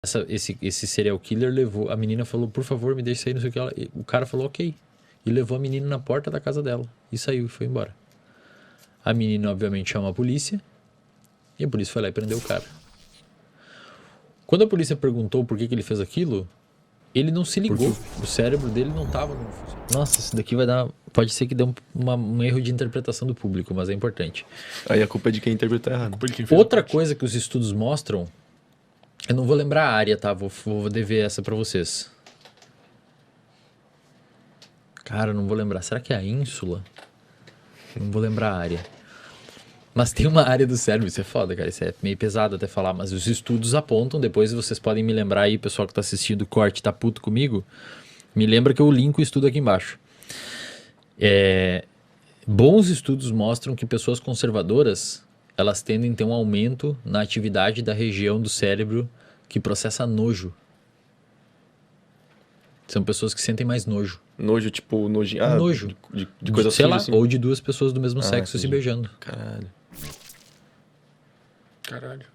Esse serial killer levou... A menina falou, por favor, me deixe sair, não sei o que. O cara falou, ok. E levou a menina na porta da casa dela. E saiu e foi embora. A menina, obviamente, chama a polícia. E a polícia foi lá e prendeu o cara. Quando a polícia perguntou por que ele fez aquilo, ele não se ligou. O cérebro dele não estava no funcionamento. Nossa, isso daqui vai dar... Pode ser que dê um erro de interpretação do público, mas é importante. Aí a culpa é de quem interpretou errado. Outra coisa que os estudos mostram... Eu não vou lembrar a área, tá? Vou dever essa pra vocês. Cara, eu não vou lembrar. Será que é a ínsula? Não vou lembrar a área. Mas tem uma área do cérebro, isso é foda, cara. Isso é meio pesado até falar, mas os estudos apontam, depois vocês podem me lembrar aí, pessoal que tá assistindo o corte, tá puto comigo, me lembra que eu linko o estudo aqui embaixo. Bons estudos mostram que pessoas conservadoras, elas tendem a ter um aumento na atividade da região do cérebro que processa nojo. São pessoas que sentem mais nojo. Nojo, tipo, nojinho. Nojo. De coisa sei suja, lá, assim. ou de duas pessoas do mesmo sexo se beijando. Caralho.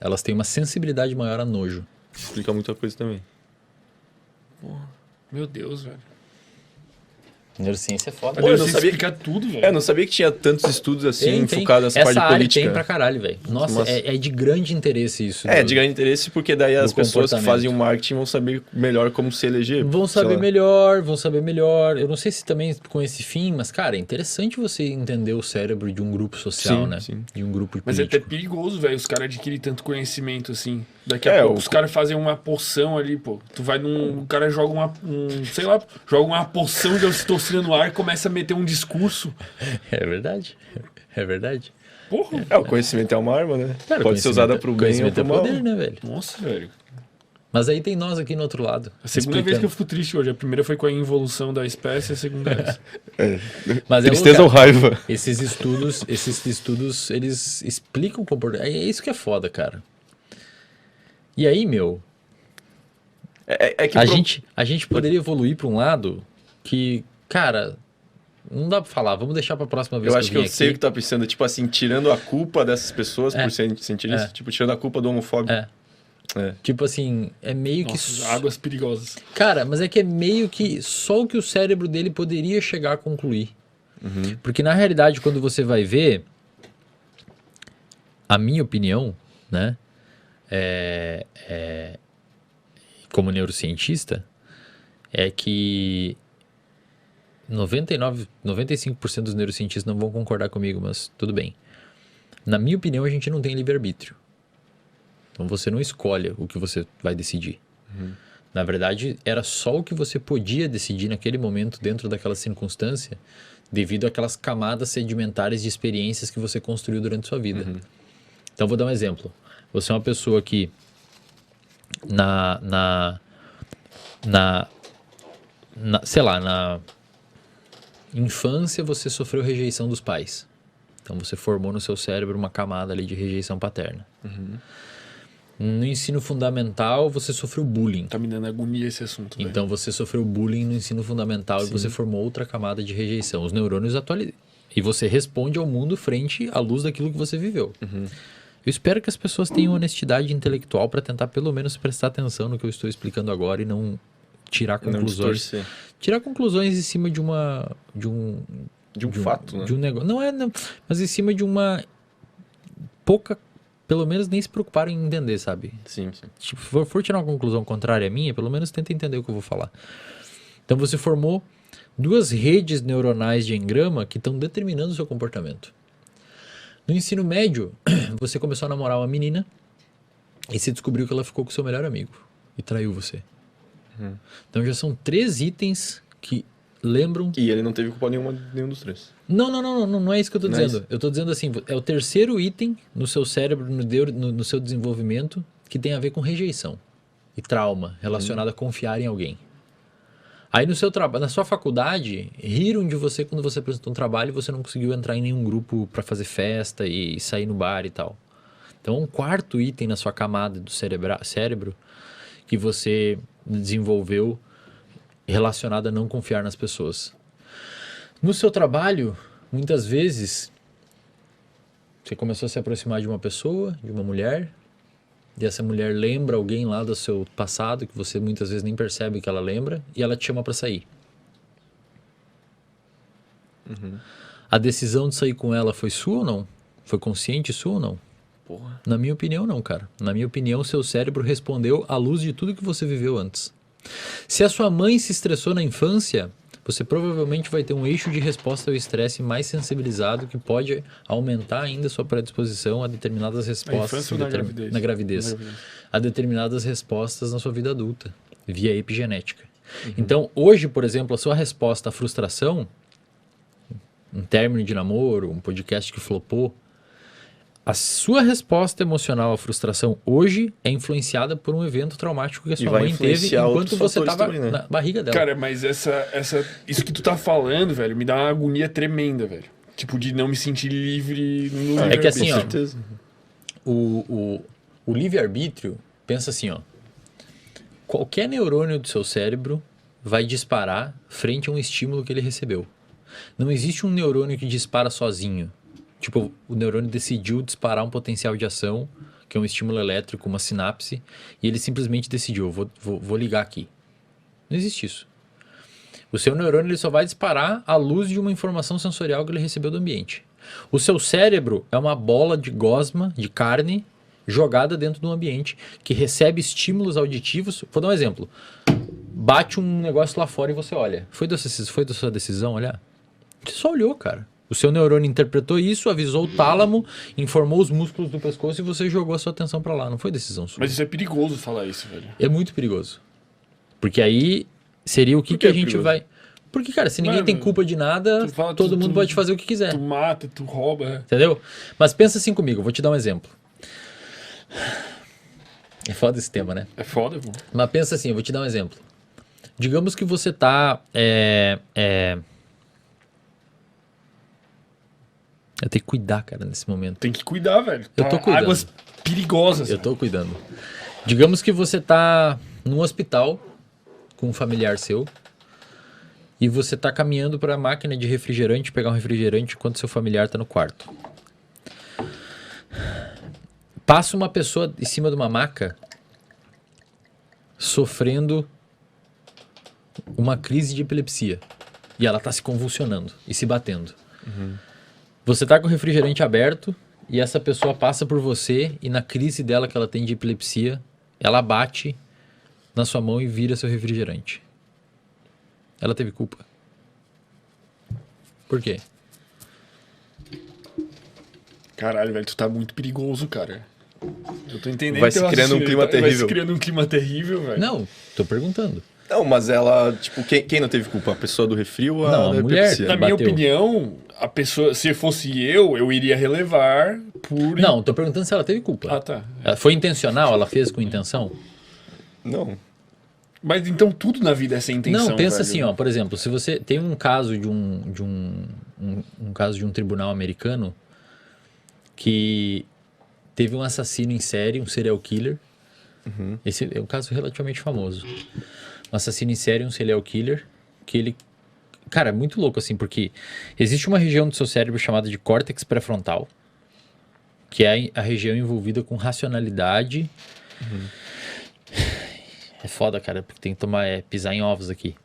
Elas têm uma sensibilidade maior a nojo. Explica muita coisa também. Porra. Meu Deus, velho. Neurociência é foda. Pô, eu não Você sabia explica tudo, velho. Eu não sabia que tinha tantos estudos assim, Tem. focados nessa parte Essa área política. tem pra caralho, velho. Nossa, é de grande interesse isso. De grande interesse, porque daí as pessoas que fazem o comportamento. marketing vão saber melhor como se eleger. Vão sei saber lá. melhor. Eu não sei se também com esse fim, mas, cara, é interessante você entender o cérebro de um grupo social, Sim, né? sim. De um grupo Mas é político. até perigoso, velho, os caras adquirem tanto conhecimento assim. Daqui a pouco os caras fazem uma poção ali, pô. Tu vai num... O cara joga sei lá, joga uma poção de ocitocina no ar e começa a meter um discurso. É verdade. É verdade. Porra. O conhecimento é uma arma, né? Cara, Pode ser usada pro bem ou conhecimento pro é mal. poder, né, velho? Nossa, velho. Mas aí tem nós aqui no outro lado. A segunda vez que eu fico triste hoje. A primeira foi com a involução da espécie, a segunda é essa. Mas Tristeza ou raiva? Esses estudos, eles explicam o comportamento. É isso que é foda, cara. E aí, meu... A gente poderia evoluir para um lado que, cara, não dá pra falar. Vamos deixar pra próxima vez. Eu acho que eu sei o aqui. que tá pensando. Tipo assim, tirando a culpa dessas pessoas por sentir isso. Tipo, tirando a culpa do homofóbico. Tipo assim, é meio Nossa, que... águas perigosas. Cara, mas é que é meio que só o que o cérebro dele poderia chegar a concluir. Uhum. Porque na realidade, quando você vai ver, a minha opinião, né, como neurocientista, é que 95% dos neurocientistas não vão concordar comigo, mas tudo bem. Na minha opinião, a gente não tem livre-arbítrio. Então você não escolhe o que você vai decidir. Uhum. Na verdade, era só o que você podia decidir naquele momento, dentro daquela circunstância, devido àquelas camadas sedimentares de experiências que você construiu durante a sua vida. Uhum. Então, vou dar um exemplo. Você é uma pessoa que, sei lá, na infância você sofreu rejeição dos pais. Então, você formou no seu cérebro uma camada ali de rejeição paterna. Uhum. No ensino fundamental, você sofreu bullying. Tá me dando agonia esse assunto, velho. Então, você sofreu bullying no ensino fundamental. Sim. E você formou outra camada de rejeição. Os neurônios atualizam. E você responde ao mundo frente à luz daquilo que você viveu. Uhum. Eu espero que as pessoas tenham honestidade intelectual para tentar pelo menos prestar atenção no que eu estou explicando agora e não tirar conclusões. Não tirar conclusões em cima de um fato, né? De um negócio. Não, mas em cima de uma pouca... Pelo menos nem se preocuparam em entender, sabe? Sim. Tipo, se for tirar uma conclusão contrária à minha, pelo menos tenta entender o que eu vou falar. Então você formou duas redes neuronais de engrama que estão determinando o seu comportamento. No ensino médio, você começou a namorar uma menina e você descobriu que ela ficou com o seu melhor amigo e traiu você. Uhum. Então já são 3 itens que lembram... E ele não teve culpa nenhum dos 3. Não é isso que eu tô dizendo. Isso. Eu tô dizendo assim, é o terceiro item no seu cérebro, no seu desenvolvimento, que tem a ver com rejeição e trauma relacionado a confiar em alguém. Aí no seu trabalho, na sua faculdade, riram de você quando você apresentou um trabalho e você não conseguiu entrar em nenhum grupo para fazer festa e sair no bar e tal. Então, um quarto item na sua camada do cérebro que você desenvolveu relacionado a não confiar nas pessoas. No seu trabalho, muitas vezes, você começou a se aproximar de uma pessoa, de uma mulher, e essa mulher lembra alguém lá do seu passado, que você muitas vezes nem percebe que ela lembra, e ela te chama pra sair. A decisão de sair com ela foi sua ou não? Foi consciente sua ou não? Porra. Na minha opinião, não, cara. Na minha opinião, seu cérebro respondeu à luz de tudo que você viveu antes. Se a sua mãe se estressou na infância, você provavelmente vai ter um eixo de resposta ao estresse mais sensibilizado que pode aumentar ainda sua predisposição a determinadas respostas na gravidez? Na gravidez. A determinadas respostas na sua vida adulta, via epigenética. Então, hoje, por exemplo, a sua resposta à frustração, um término de namoro, um podcast que flopou, a sua resposta emocional à frustração hoje é influenciada por um evento traumático que a sua mãe teve enquanto você estava na barriga dela. Cara, mas isso que tu tá falando, velho, me dá uma agonia tremenda, velho. Tipo, de não me sentir livre no É que assim, ó, certeza. o livre-arbítrio, pensa assim, ó. Qualquer neurônio do seu cérebro vai disparar frente a um estímulo que ele recebeu. Não existe um neurônio que dispara sozinho. Tipo, o neurônio decidiu disparar um potencial de ação, que é um estímulo elétrico, uma sinapse, e ele simplesmente decidiu, vou ligar aqui. Não existe isso. O seu neurônio ele só vai disparar à luz de uma informação sensorial que ele recebeu do ambiente. O seu cérebro é uma bola de gosma, de carne, jogada dentro do ambiente, que recebe estímulos auditivos. Vou dar um exemplo. Bate um negócio lá fora e você olha. Foi da sua decisão olhar? Você só olhou, cara. O seu neurônio interpretou isso, avisou o tálamo, informou os músculos do pescoço e você jogou a sua atenção pra lá. Não foi decisão sua. Mas isso é perigoso falar isso, velho. É muito perigoso. Porque aí seria o que a gente vai... Porque, cara, se ninguém tem culpa de nada, todo mundo pode fazer o que quiser. Tu mata, tu rouba. Entendeu? Mas pensa assim comigo, vou te dar um exemplo. É foda esse tema, né? É foda, pô. Mas pensa assim, eu vou te dar um exemplo. Digamos que você tá... Eu tenho que cuidar, cara, nesse momento. Tem que cuidar, velho. Eu tô cuidando. Águas perigosas. Eu tô cuidando. Digamos que você tá num hospital com um familiar seu e você tá caminhando para a máquina de refrigerante, pegar um refrigerante enquanto seu familiar tá no quarto. Passa uma pessoa em cima de uma maca sofrendo uma crise de epilepsia e ela tá se convulsionando e se batendo. Você tá com o refrigerante aberto e essa pessoa passa por você e na crise dela que ela tem de epilepsia, ela bate na sua mão e vira seu refrigerante. Ela teve culpa. Por quê? Caralho, velho, tu tá muito perigoso, cara. Eu tô entendendo. Vai se criando um clima terrível. Vai se criando um clima terrível, velho. Não, tô perguntando. Não, mas ela, tipo, quem não teve culpa? A pessoa do refri ou Não, a mulher. Na minha opinião, a pessoa, se fosse eu iria relevar por... Não, tô perguntando se ela teve culpa. Ah, tá. Foi intencional? Ela fez com intenção? Não. Mas então tudo na vida é sem intenção, Não, pensa velho. assim, ó, por exemplo, se você tem um caso de um caso de um tribunal americano que teve um assassino em série, um serial killer. Esse é um caso relativamente famoso. Um assassino em série, um serial killer, que ele... Cara, é muito louco assim, porque existe uma região do seu cérebro chamada de córtex pré-frontal, que é a região envolvida com racionalidade. É foda, cara, porque tem que pisar em ovos aqui.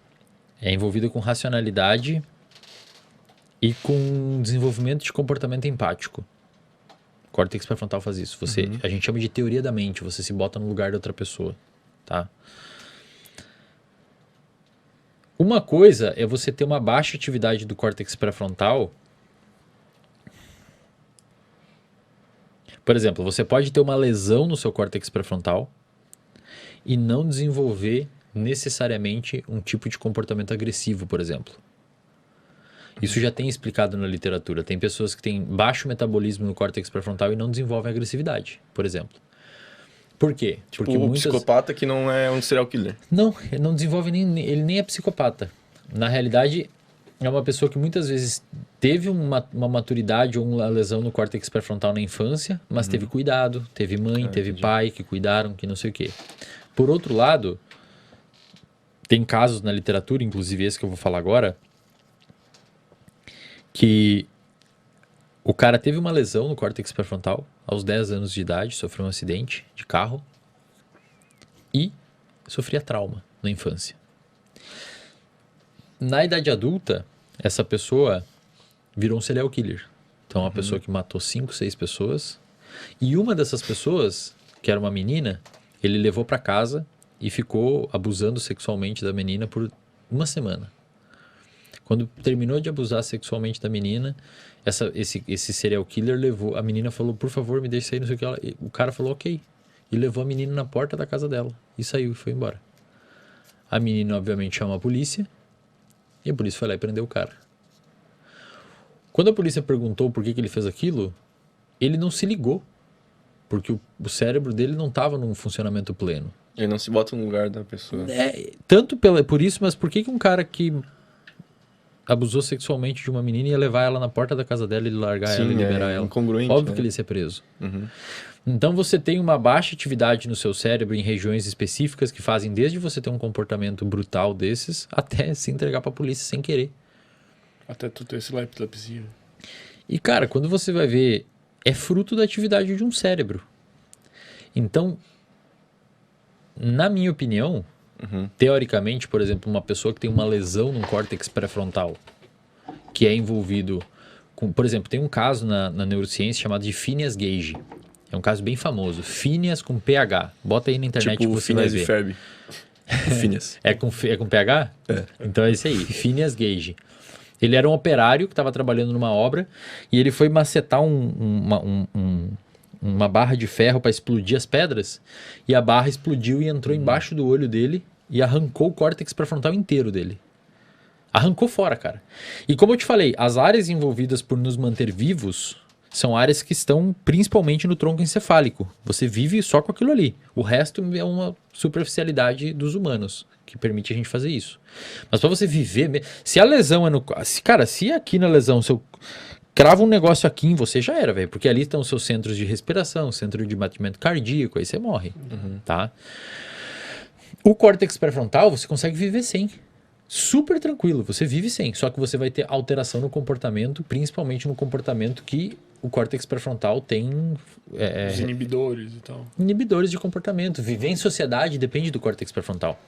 É envolvida com racionalidade e com desenvolvimento de comportamento empático. O córtex pré-frontal faz isso. A gente chama de teoria da mente, você se bota no lugar de outra pessoa, tá? Uma coisa é você ter uma baixa atividade do córtex pré-frontal. Por exemplo, você pode ter uma lesão no seu córtex pré-frontal e não desenvolver necessariamente um tipo de comportamento agressivo, por exemplo. Isso já tem explicado na literatura. Tem pessoas que têm baixo metabolismo no córtex pré-frontal e não desenvolvem agressividade, por exemplo. Por quê? Tipo, porque psicopata que não é um serial killer. Não, ele não desenvolve ele nem é psicopata. Na realidade, é uma pessoa que muitas vezes teve uma maturidade ou uma lesão no córtex pré-frontal na infância, mas teve cuidado, teve mãe, teve pai que cuidaram, que não sei o quê. Por outro lado, tem casos na literatura, inclusive esse que eu vou falar agora, que O cara teve uma lesão no córtex pré-frontal aos 10 anos de idade, sofreu um acidente de carro e sofria trauma na infância. Na idade adulta, essa pessoa virou um serial killer. Então, uma pessoa que matou 5, 6 pessoas. E uma dessas pessoas, que era uma menina, ele levou para casa e ficou abusando sexualmente da menina por uma semana. Quando terminou de abusar sexualmente da menina, esse serial killer levou... A menina falou, por favor, me deixe sair, não sei o que. O cara falou, ok. E levou a menina na porta da casa dela. E saiu e foi embora. A menina, obviamente, chamou a polícia. E a polícia foi lá e prendeu o cara. Quando a polícia perguntou por que ele fez aquilo, ele não se ligou. Porque o cérebro dele não estava num funcionamento pleno. Ele não se bota no lugar da pessoa. Tanto por isso, mas por que um cara que abusou sexualmente de uma menina ia levar ela na porta da casa dela e largar ela e liberar ela? Incongruente, Óbvio né? que ele ia ser preso. Então você tem uma baixa atividade no seu cérebro em regiões específicas que fazem desde você ter um comportamento brutal desses até se entregar pra polícia sem querer. Até tu ter esse lá epilepsia. E cara, quando você vai ver, é fruto da atividade de um cérebro. Então, na minha opinião, teoricamente, por exemplo, uma pessoa que tem uma lesão no córtex pré-frontal, que é envolvido com... Por exemplo, tem um caso na neurociência chamado de Phineas Gage. É um caso bem famoso. Phineas com PH. Bota aí na internet tipo que você vai ver. Phineas e Ferb. Phineas. É com PH? É. Então é esse aí, Phineas Gage. Ele era um operário que estava trabalhando numa obra e ele foi macetar uma barra de ferro para explodir as pedras e a barra explodiu e entrou embaixo do olho dele e arrancou o córtex pré-frontal inteiro dele. Arrancou fora, cara. E como eu te falei, as áreas envolvidas por nos manter vivos são áreas que estão principalmente no tronco encefálico. Você vive só com aquilo ali. O resto é uma superficialidade dos humanos que permite a gente fazer isso. Mas para você viver... Se a lesão é no... Cara, se aqui na lesão, se eu cravo um negócio aqui em você, já era, velho. Porque ali estão os seus centros de respiração, centro de batimento cardíaco, aí você morre, tá? O córtex pré-frontal, você consegue viver sem. Super tranquilo, você vive sem. Só que você vai ter alteração no comportamento, principalmente no comportamento que o córtex pré-frontal tem... Os inibidores e tal. Inibidores de comportamento. Viver em sociedade depende do córtex pré-frontal.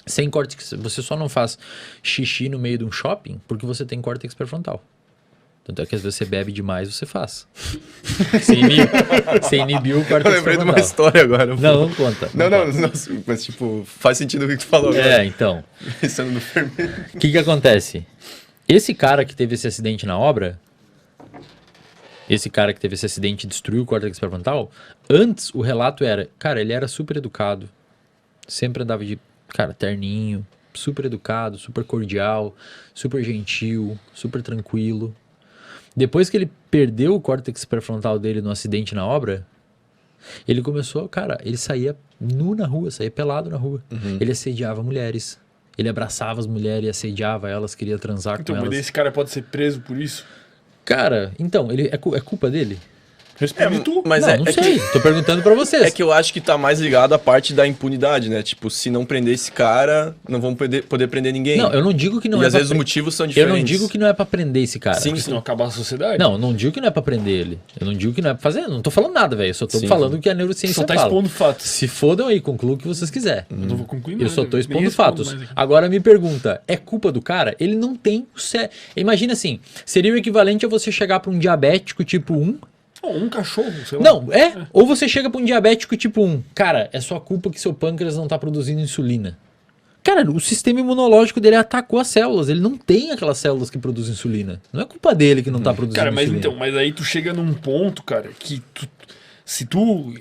Sem córtex, você só não faz xixi no meio de um shopping porque você tem córtex pré-frontal. Tanto é que às vezes você bebe demais, você faz. Você inibiu o córtex pré-frontal. Eu lembrei de uma história agora. Não conta. Não, mas tipo, faz sentido o que tu falou agora. Então. Pensando no fermento. O que acontece? Esse cara que teve esse acidente na obra, esse cara que teve esse acidente e destruiu o córtex pré-frontal, antes o relato era, cara, ele era super educado, sempre andava de, cara, terninho, super educado, super cordial, super gentil, super tranquilo. Depois que ele perdeu o córtex pré-frontal dele no acidente na obra, ele começou, cara, ele saía nu na rua, saía pelado na rua. Ele assediava mulheres, ele abraçava as mulheres e assediava elas, queria transar com elas. Então, esse cara pode ser preso por isso? Cara, então, ele é culpa dele? Responde tu. Mas não sei, tô perguntando pra vocês. É que eu acho que tá mais ligado à parte da impunidade, né? Tipo, se não prender esse cara, não vão poder prender ninguém. Não, eu não digo que não e é às vezes os motivos são diferentes. Eu não digo que não é pra prender esse cara. Sim, Senão acabar a sociedade. Não, eu não digo que não é pra prender ele. Eu não digo que não é pra fazer. Eu não tô falando nada, velho. Eu só tô falando o que a neurociência só tá fala. expondo fatos. Se fodam aí, concluam o que vocês quiserem. Eu não vou concluir nada. Eu só tô nem expondo respondo fatos. mais aqui. Agora me pergunta, é culpa do cara? Ele não tem o cérebro. Imagina assim, seria o equivalente a você chegar pra um diabético tipo 1. Um cachorro, sei lá. Não, ou você chega pra um diabético tipo 1. Cara, é sua culpa que seu pâncreas não tá produzindo insulina. Cara, o sistema imunológico dele atacou as células. Ele não tem aquelas células que produzem insulina. Não é culpa dele que não tá produzindo cara, mas insulina. então, mas aí tu chega num ponto, cara, que se tu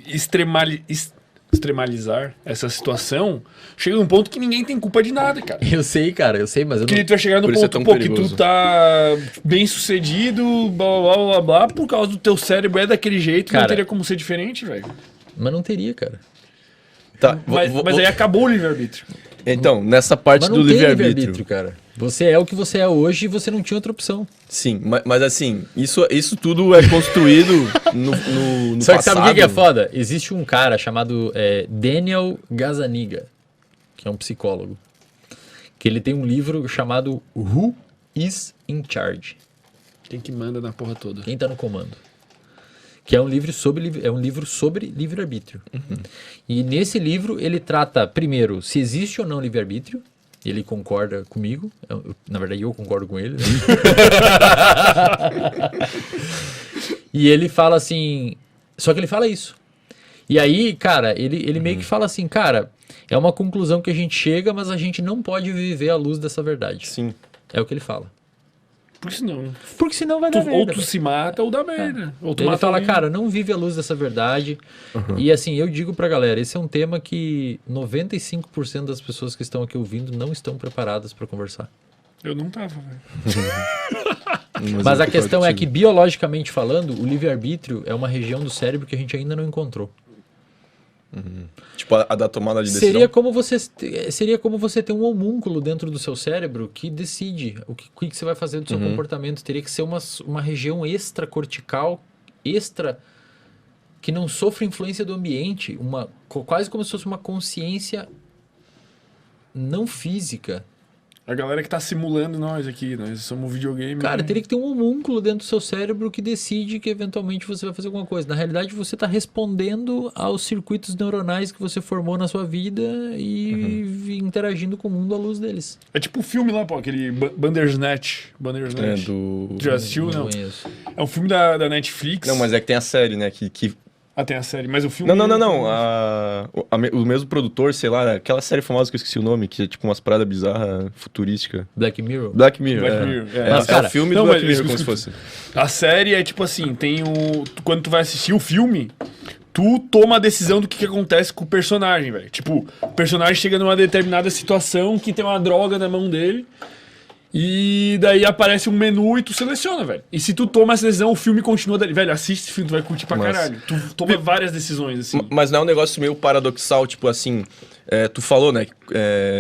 extremalizar essa situação, chega num ponto que ninguém tem culpa de nada, cara. Eu sei, cara, mas eu Que não... tu vai chegar no Por isso é ponto, tão que tu perigoso. tá bem sucedido, blá, blá, blá, blá, por causa do teu cérebro é daquele jeito, Cara, não teria como ser diferente, velho. Mas não teria, cara. Tá, Mas aí acabou o livre-arbítrio. Então, nessa parte Mas do não tem livre-arbítrio. livre-arbítrio, cara. Você é o que você é hoje e você não tinha outra opção. Sim, mas assim, isso tudo é construído no Só que passado. sabe o que é foda? Existe um cara chamado Daniel Gazzaniga, que é um psicólogo, que ele tem um livro chamado Who is in Charge? Quem que manda na porra toda? Quem tá no comando. Que é um livro sobre livre-arbítrio. E nesse livro ele trata, primeiro, se existe ou não livre-arbítrio. Ele concorda comigo. Na verdade, eu concordo com ele. Né? E ele fala assim... Só que ele fala isso. E aí, cara, ele meio que fala assim, cara, é uma conclusão que a gente chega, mas a gente não pode viver à luz dessa verdade. Sim. É o que ele fala. Porque senão vai dar merda. Ou tu se mata ou dá merda. Ou tu ele mata fala, alguém. cara, não vive à luz dessa verdade. E assim, eu digo pra galera, esse é um tema que 95% das pessoas que estão aqui ouvindo não estão preparadas pra conversar. Eu não tava, velho. Mas a questão é que, biologicamente falando, o livre-arbítrio é uma região do cérebro que a gente ainda não encontrou. Tipo, a da tomada de decisão. Seria como você ter um homúnculo dentro do seu cérebro que decide o que você vai fazer do seu comportamento. Teria que ser uma região extracortical, que não sofre influência do ambiente, quase como se fosse uma consciência não física. A galera que tá simulando nós aqui, nós somos videogame. Cara, teria que ter um homúnculo dentro do seu cérebro que decide que eventualmente você vai fazer alguma coisa. Na realidade, você tá respondendo aos circuitos neuronais que você formou na sua vida e interagindo com o mundo à luz deles. É tipo o filme lá, pô, aquele Bandersnatch. É do... Já assistiu, não? Conheço. É um filme da Netflix. Não, mas é que tem a série, né, que... Ah, tem a série, mas o filme... Não. O mesmo produtor, sei lá, aquela série famosa que eu esqueci o nome, que é tipo umas paradas bizarras, futurísticas. Black Mirror? Black Mirror. Mas, cara, é o filme do Black Mirror, como se fosse. A série é tipo assim, quando tu vai assistir o filme, tu toma a decisão do que acontece com o personagem, velho. Tipo, o personagem chega numa determinada situação que tem uma droga na mão dele... E daí aparece um menu e tu seleciona, velho. E se tu toma essa decisão, o filme continua dali. Velho, assiste esse filme, tu vai curtir pra caralho. Tu toma várias decisões, assim. Mas não é um negócio meio paradoxal, tipo assim... tu falou, né?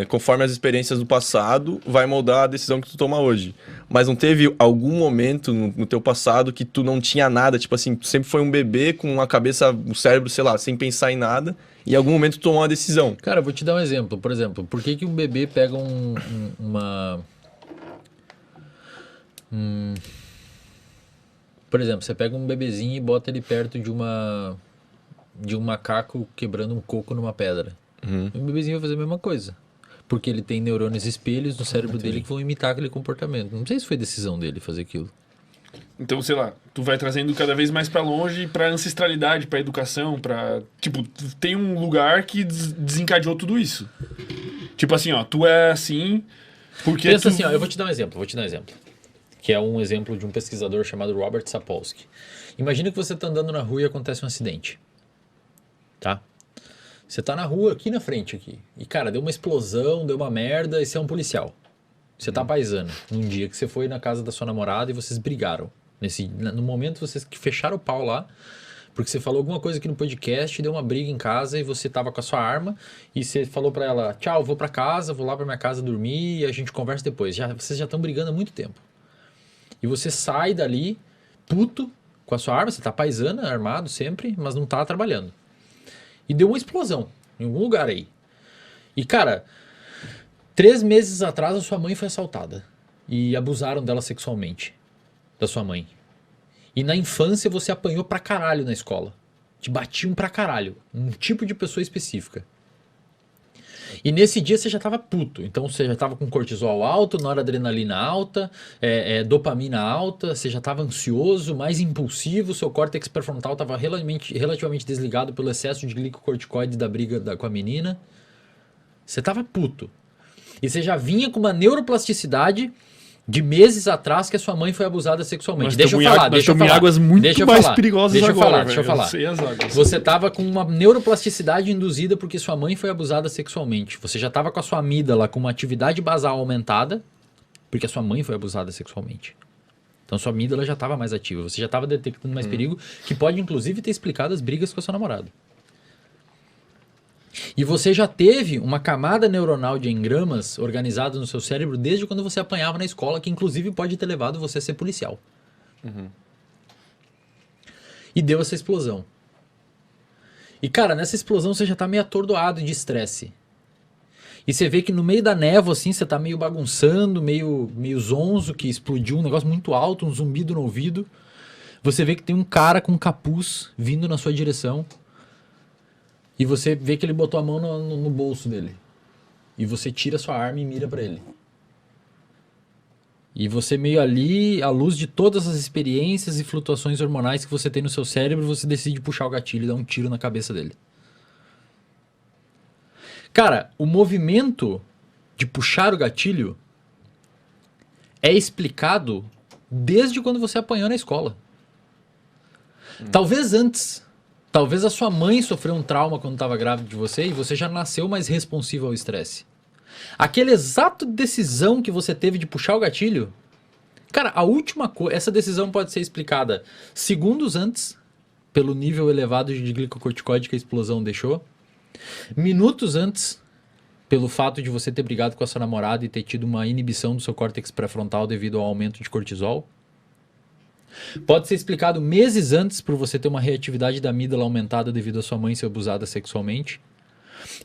Conforme as experiências do passado, vai moldar a decisão que tu toma hoje. Mas não teve algum momento no teu passado que tu não tinha nada? Tipo assim, tu sempre foi um bebê com a cabeça, o cérebro, sei lá, sem pensar em nada. E em algum momento tu tomou uma decisão. Cara, eu vou te dar um exemplo. Por exemplo, por que um bebê pega uma... Por exemplo, você pega um bebezinho e bota ele perto de um macaco quebrando um coco numa pedra. O bebezinho vai fazer a mesma coisa. Porque ele tem neurônios espelhos no cérebro dele que vão imitar aquele comportamento. Não sei se foi decisão dele fazer aquilo. Então, sei lá, tu vai trazendo cada vez mais pra longe, pra ancestralidade, pra educação, pra... Tipo, tem um lugar que desencadeou tudo isso. Tipo assim, ó, tu é assim porque Pensa assim, ó, eu vou te dar um exemplo. Que é um exemplo de um pesquisador chamado Robert Sapolsky. Imagina que você está andando na rua e acontece um acidente. Tá? Você está na rua, aqui na frente, aqui. E, cara, deu uma explosão, deu uma merda, e você é um policial. Você tá paisano. Num dia que você foi na casa da sua namorada e vocês brigaram. No momento vocês que fecharam o pau lá, porque você falou alguma coisa aqui no podcast, deu uma briga em casa e você tava com a sua arma e você falou pra ela, tchau, vou pra casa, vou lá pra minha casa dormir e a gente conversa depois. Vocês já estão brigando há muito tempo. E você sai dali, puto, com a sua arma, você tá paisana, armado sempre, mas não tá trabalhando. E deu uma explosão em algum lugar aí. E, cara, 3 meses atrás a sua mãe foi assaltada. E abusaram dela sexualmente, da sua mãe. E na infância você apanhou pra caralho na escola. Te batiam pra caralho. Um tipo de pessoa específica. E nesse dia você já estava puto, então você já estava com cortisol alto, noradrenalina alta, dopamina alta, você já estava ansioso, mais impulsivo, seu córtex pré-frontal estava relativamente desligado pelo excesso de glicocorticoide da briga com a menina. Você estava puto. E você já vinha com uma neuroplasticidade de meses atrás que a sua mãe foi abusada sexualmente. Deixa eu falar. Águas muito mais perigosas agora. Deixa eu falar. Você estava com uma neuroplasticidade induzida porque sua mãe foi abusada sexualmente. Você já estava com a sua amígdala com uma atividade basal aumentada porque a sua mãe foi abusada sexualmente. Então sua amígdala já estava mais ativa. Você já estava detectando mais perigo, que pode inclusive ter explicado as brigas com a sua namorada. E você já teve uma camada neuronal de engramas organizada no seu cérebro desde quando você apanhava na escola, que inclusive pode ter levado você a ser policial. E deu essa explosão. E cara, nessa explosão você já tá meio atordoado de estresse. E você vê que no meio da névoa, assim, você tá meio bagunçando, meio zonzo, que explodiu um negócio muito alto, um zumbido no ouvido. Você vê que tem um cara com um capuz vindo na sua direção. E você vê que ele botou a mão no bolso dele. E você tira sua arma e mira pra ele. E você meio ali, à luz de todas as experiências e flutuações hormonais que você tem no seu cérebro, você decide puxar o gatilho e dar um tiro na cabeça dele. Cara, o movimento de puxar o gatilho é explicado desde quando você apanhou na escola. Talvez antes. Talvez a sua mãe sofreu um trauma quando estava grávida de você e você já nasceu mais responsivo ao estresse. Aquele exato decisão que você teve de puxar o gatilho, cara, a última coisa, essa decisão pode ser explicada segundos antes, pelo nível elevado de glicocorticoide que a explosão deixou, minutos antes, pelo fato de você ter brigado com a sua namorada e ter tido uma inibição do seu córtex pré-frontal devido ao aumento de cortisol. Pode ser explicado meses antes por você ter uma reatividade da amígdala aumentada devido a sua mãe ser abusada sexualmente.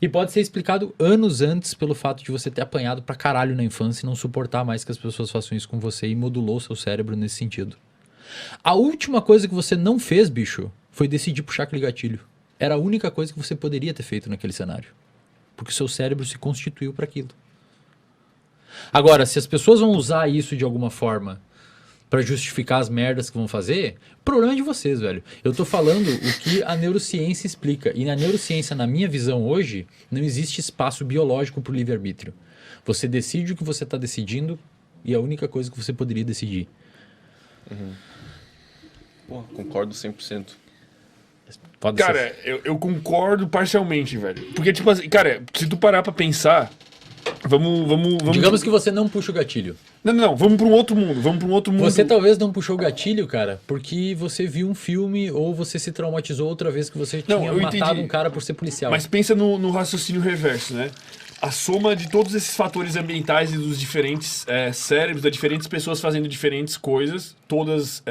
E pode ser explicado anos antes pelo fato de você ter apanhado pra caralho na infância e não suportar mais que as pessoas façam isso com você e modulou seu cérebro nesse sentido. A última coisa que você não fez, bicho, foi decidir puxar aquele gatilho. Era a única coisa que você poderia ter feito naquele cenário. Porque o seu cérebro se constituiu para aquilo. Agora, se as pessoas vão usar isso de alguma forma para justificar as merdas que vão fazer, o problema é de vocês, velho. Eu tô falando o que a neurociência explica. E na neurociência, na minha visão hoje, não existe espaço biológico pro livre-arbítrio. Você decide o que você tá decidindo e é a única coisa que você poderia decidir. Pô, concordo 100%. Pode Cara, ser. eu concordo parcialmente, velho. Porque, tipo assim, cara, se tu parar pra pensar, vamos... Digamos que você não puxa o gatilho. Não, vamos pra um outro mundo, vamos pra um outro mundo. Você talvez não puxou o gatilho, cara, porque você viu um filme ou você se traumatizou outra vez que você tinha eu matado entendi. um cara por ser policial. Mas pensa no raciocínio reverso, né? A soma de todos esses fatores ambientais e dos diferentes cérebros, das diferentes pessoas fazendo diferentes coisas, todas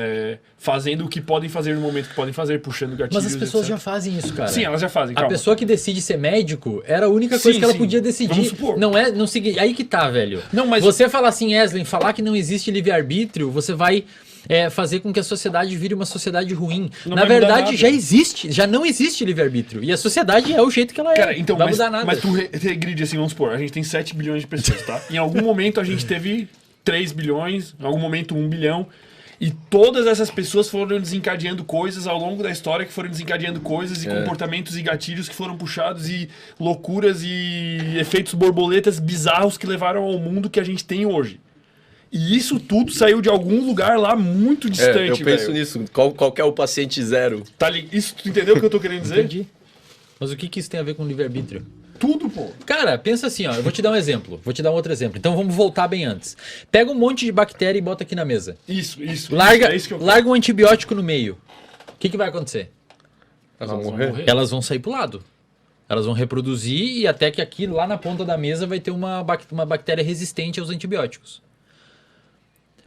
fazendo o que podem fazer no momento que podem fazer, puxando gatilhos, Mas as pessoas etc. já fazem isso, cara. Sim, elas já fazem, A calma. pessoa que decide ser médico era a única coisa Sim, que ela sim. podia decidir. Vamos supor. Não seguir. Aí que tá, velho. Não, mas- Você falar assim, Eslen, falar que não existe livre-arbítrio, você vai fazer com que a sociedade vire uma sociedade ruim. Não Na vai mudar verdade, nada. já existe, já não existe livre-arbítrio. E a sociedade é o jeito que ela é. Cara, então, não vai mudar nada. mas tu regride assim, vamos supor, a gente tem 7 bilhões de pessoas, tá? Em algum momento a gente teve 3 bilhões, em algum momento 1 bilhão, e todas essas pessoas foram desencadeando coisas ao longo da história, que foram desencadeando coisas e comportamentos e gatilhos que foram puxados e loucuras e efeitos borboletas bizarros que levaram ao mundo que a gente tem hoje. E isso tudo saiu de algum lugar lá muito distante, eu penso velho. nisso. Qual que é o paciente zero? Isso, tu entendeu o que eu tô querendo dizer? Entendi. Mas o que isso tem a ver com livre-arbítrio? Tudo, pô. Cara, pensa assim, ó, eu vou te dar um exemplo, vou te dar um outro exemplo. Então vamos voltar bem antes. Pega um monte de bactéria e bota aqui na mesa. Isso. Larga, É isso que eu larga um antibiótico no meio. O que vai acontecer? Elas vão morrer? Elas vão sair pro lado. Elas vão reproduzir e até que aqui, lá na ponta da mesa, vai ter uma bactéria resistente aos antibióticos.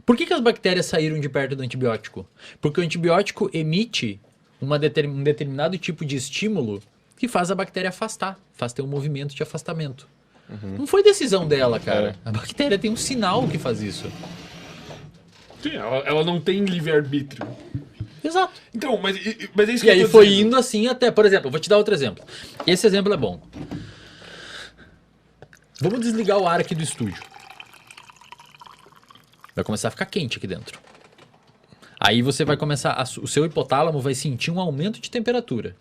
Por que as bactérias saíram de perto do antibiótico? Porque o antibiótico emite um determinado tipo de estímulo que faz a bactéria afastar, faz ter um movimento de afastamento. Não foi decisão dela, cara. A bactéria tem um sinal que faz isso. Sim, ela não tem livre-arbítrio. Exato. Então, mas é isso E que eu aí tô foi dizendo. indo assim até... Por exemplo, eu vou te dar outro exemplo. Esse exemplo é bom. Vamos desligar o ar aqui do estúdio. Vai começar a ficar quente aqui dentro. Aí você vai começar... O seu hipotálamo vai sentir um aumento de temperatura.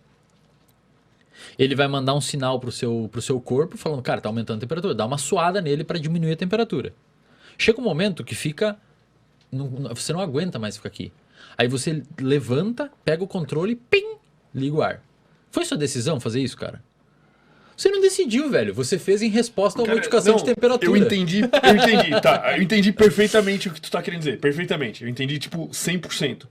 Ele vai mandar um sinal pro seu corpo falando, cara, tá aumentando a temperatura. Dá uma suada nele para diminuir a temperatura. Chega um momento que fica... Você não aguenta mais ficar aqui. Aí você levanta, pega o controle, pim, liga o ar. Foi sua decisão fazer isso, cara? Você não decidiu, velho. Você fez em resposta a uma Cara, modificação de temperatura. Eu entendi, tá. Eu entendi perfeitamente o que tu tá querendo dizer. Perfeitamente. Eu entendi, tipo, 100%.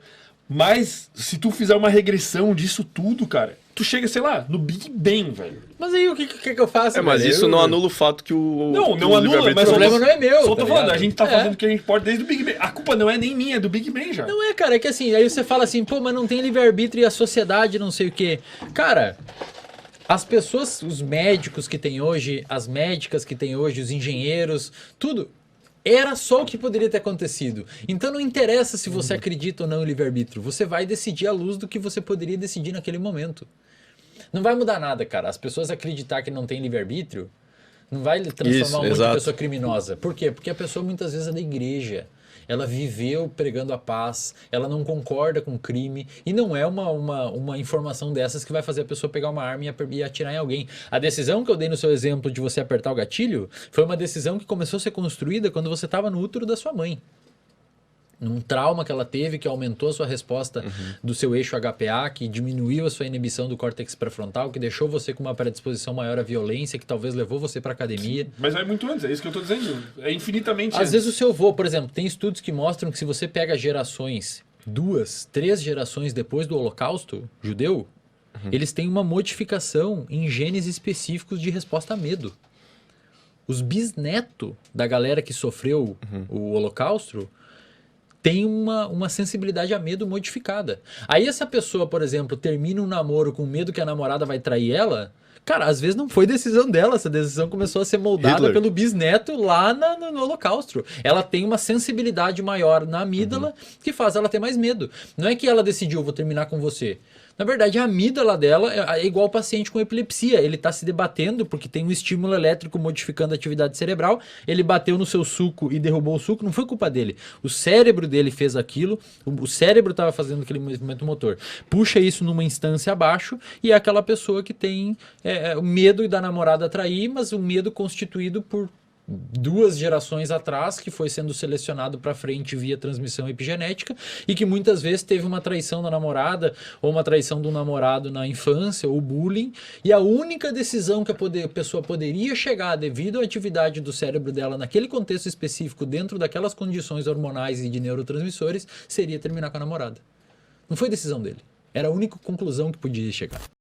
Mas, se tu fizer uma regressão disso tudo, cara, tu chega, sei lá, no Big Bang, velho. Mas aí o que eu faço, Mas velho? isso não anula o fato que o... Não que o anula, livre-arbítrio mas O problema não é meu, Só tá tô falando, ligado? a gente tá É. fazendo o que a gente pode desde o Big Bang. A culpa não é nem minha, é do Big Bang já. Não é, cara, é que assim, aí você fala assim, pô, mas não tem livre-arbítrio e a sociedade não sei o quê. Cara, As pessoas, os médicos que tem hoje, as médicas que tem hoje, os engenheiros, tudo, era só o que poderia ter acontecido. Então não interessa se você acredita ou não no livre-arbítrio. Você vai decidir à luz do que você poderia decidir naquele momento. Não vai mudar nada, cara. As pessoas acreditar que não tem livre-arbítrio não vai transformar uma outra pessoa criminosa. Por quê? Porque a pessoa muitas vezes é da igreja. Ela viveu pregando a paz, ela não concorda com o crime, e não é uma informação dessas que vai fazer a pessoa pegar uma arma e atirar em alguém. A decisão que eu dei no seu exemplo de você apertar o gatilho foi uma decisão que começou a ser construída quando você estava no útero da sua mãe. Num trauma que ela teve, que aumentou a sua resposta do seu eixo HPA, que diminuiu a sua inibição do córtex pré-frontal, que deixou você com uma predisposição maior à violência, que talvez levou você para academia. Sim, mas vai muito antes, é isso que eu tô dizendo. É infinitamente Às antes. vezes o seu avô, por exemplo, tem estudos que mostram que se você pega gerações, 2, 3 gerações depois do Holocausto judeu, eles têm uma modificação em genes específicos de resposta a medo. Os bisnetos da galera que sofreu o Holocausto tem uma sensibilidade a medo modificada. Aí essa pessoa, por exemplo, termina um namoro com medo que a namorada vai trair ela, cara, às vezes não foi decisão dela, essa decisão começou a ser moldada pelo bisneto lá no Holocausto. Ela tem uma sensibilidade maior na amígdala que faz ela ter mais medo. Não é que ela decidiu, vou terminar com você. Na verdade, a amígdala dela é igual ao paciente com epilepsia. Ele está se debatendo porque tem um estímulo elétrico modificando a atividade cerebral. Ele bateu no seu suco e derrubou o suco. Não foi culpa dele. O cérebro dele fez aquilo. O cérebro estava fazendo aquele movimento motor. Puxa isso numa instância abaixo e é aquela pessoa que tem o medo da namorada trair, mas o medo constituído por 2 gerações atrás, que foi sendo selecionado para frente via transmissão epigenética e que muitas vezes teve uma traição da namorada ou uma traição do namorado na infância ou bullying, e a única decisão que a pessoa poderia chegar devido à atividade do cérebro dela naquele contexto específico, dentro daquelas condições hormonais e de neurotransmissores, seria terminar com a namorada. Não foi decisão dele. Era a única conclusão que podia chegar.